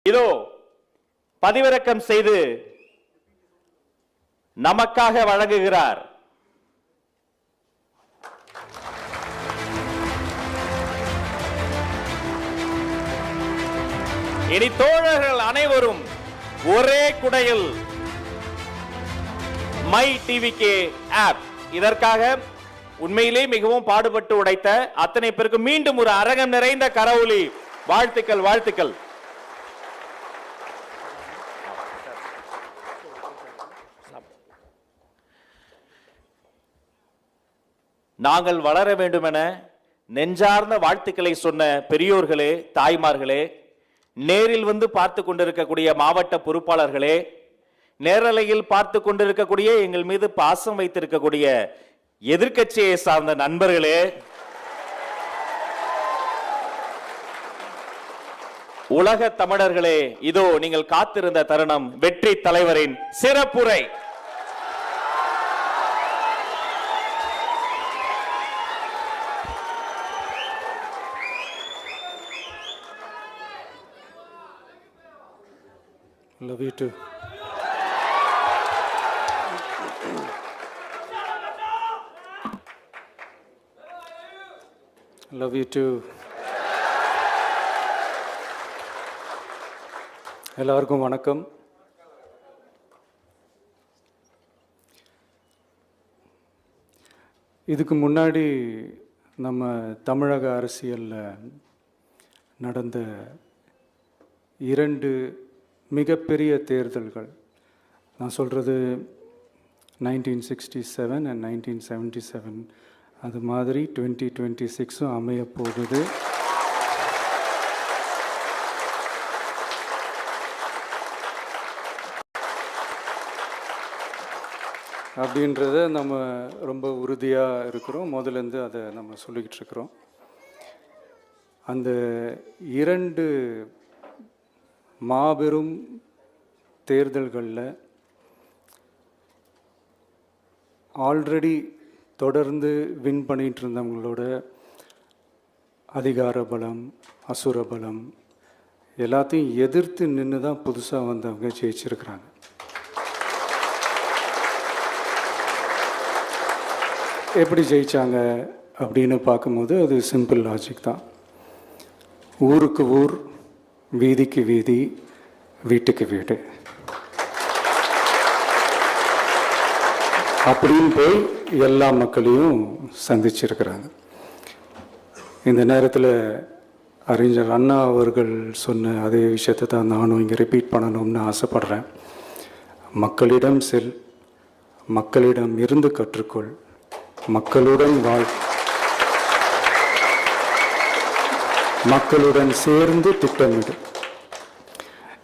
இதோ பதிவிறக்கம் செய்து நமக்காக வழங்குகிறார். இனி தோழர்கள் அனைவரும் ஒரே குடையில் மை டிவிகே ஆப். இதற்காக உண்மையிலே மிகவும் பாடுபட்டு உடைத்த அத்தனை பேருக்கு மீண்டும் ஒரு அரங்கம் நிறைந்த கரவொலி வாழ்த்துக்கள் வாழ்த்துக்கள். நாங்கள் வளர வேண்டும் என நெஞ்சார்ந்த வாழ்த்துக்களை சொன்ன பெரியோர்களே, தாய்மார்களே, நேரில் வந்து பார்த்து கொண்டிருக்கக்கூடிய மாவட்ட பொறுப்பாளர்களே, நேரலையில் பார்த்து கொண்டிருக்கக்கூடிய எங்கள் மீது பாசம் வைத்திருக்கக்கூடிய எதிர்க்கட்சியை சார்ந்த நண்பர்களே, உலக தமிழர்களே, இதோ நீங்கள் காத்திருந்த தருணம், வெற்றி தலைவரின் சிறப்புரை. Love you too. Love you too. எல்லாருக்கும் வணக்கம். இதுக்கு முன்னாடி நம்ம தமிழக அரசியலில் நடந்த 2 மிகப்பெரிய தேர்தல்கள், நான் சொல்கிறது 1967 and 1977, அது மாதிரி 2026 அமைய போகுது. அப்படின்றத நம்ம ரொம்ப உறுதியாக இருக்கிறோம். முதலேருந்து அதை நம்ம சொல்லிக்கிட்டு இருக்கிறோம். அந்த 2 மாபெரும் தேர்தல்களில் ஆல்ரெடி தொடர்ந்து வின் பண்ணிகிட்டு இருந்தவங்களோட அதிகார பலம், அசுர பலம் எல்லாத்தையும் எதிர்த்து நின்று தான் புதுசாக வந்தவங்க ஜெயிச்சிருக்கிறாங்க. எப்படி ஜெயித்தாங்க அப்படின்னு பார்க்கும்போது அது சிம்பிள் லாஜிக் தான். ஊருக்கு ஊர், வீதிக்கு வீதி, வீட்டுக்கு வீடு அப்படின்னு போய் எல்லா மக்களையும் சந்திச்சிருக்கிறாங்க. இந்த நேரத்தில் அறிஞர் அண்ணா அவர்கள் சொன்ன அதே விஷயத்தை தான் நானும் இங்கே ரிப்பீட் பண்ணணும்னு ஆசைப்படுறேன். மக்களிடம் செல், மக்களிடம் இருந்து கற்றுக்கொள், மக்களுடன் வாழ், மக்களுடன் சேர்ந்து திட்டமிடு.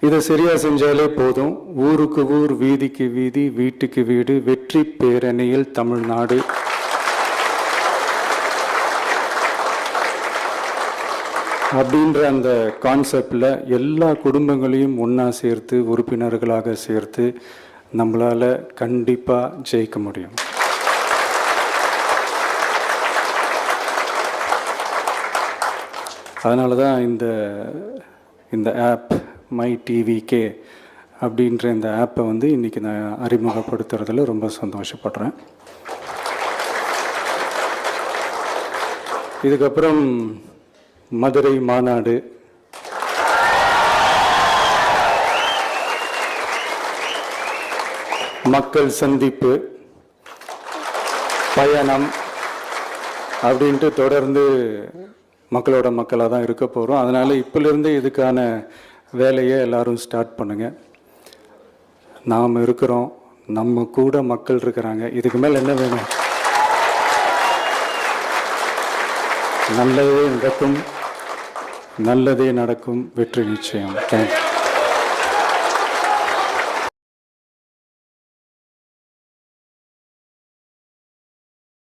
இதை சரியாக செஞ்சாலே போதும். ஊருக்கு ஊர், வீதிக்கு வீதி, வீட்டுக்கு வீடு, வெற்றி பேரணியில் தமிழ்நாடு. அப்படின்ற அந்த கான்செப்டில் எல்லா குடும்பங்களையும் ஒன்றா சேர்த்து, உறுப்பினர்களாக சேர்த்து நம்மளால் கண்டிப்பாக ஜெயிக்க முடியும். அதனால தான் இந்த ஆப் மை டிவிகே அப்படின்ற இந்த ஆப்பை வந்து இன்றைக்கி நான் அறிமுகப்படுத்துறதுல ரொம்ப சந்தோஷப்படுறேன். இதுக்கப்புறம் மதுரை மாநாடு, மக்கள் சந்திப்பு, பயணம் அப்படின்ட்டு தொடர்ந்து மக்களோட மக்களாக தான் இருக்க போகிறோம். அதனால் இப்போலேருந்து இதுக்கான வேலையை எல்லோரும் ஸ்டார்ட் பண்ணுங்கள். நாம் இருக்கிறோம், நம்ம கூட மக்கள் இருக்கிறாங்க. இதுக்கு மேலே என்ன வேணும்? நல்லதே நடக்கும், நல்லதே நடக்கும், வெற்றி நிச்சயம். தேங்க்யூ.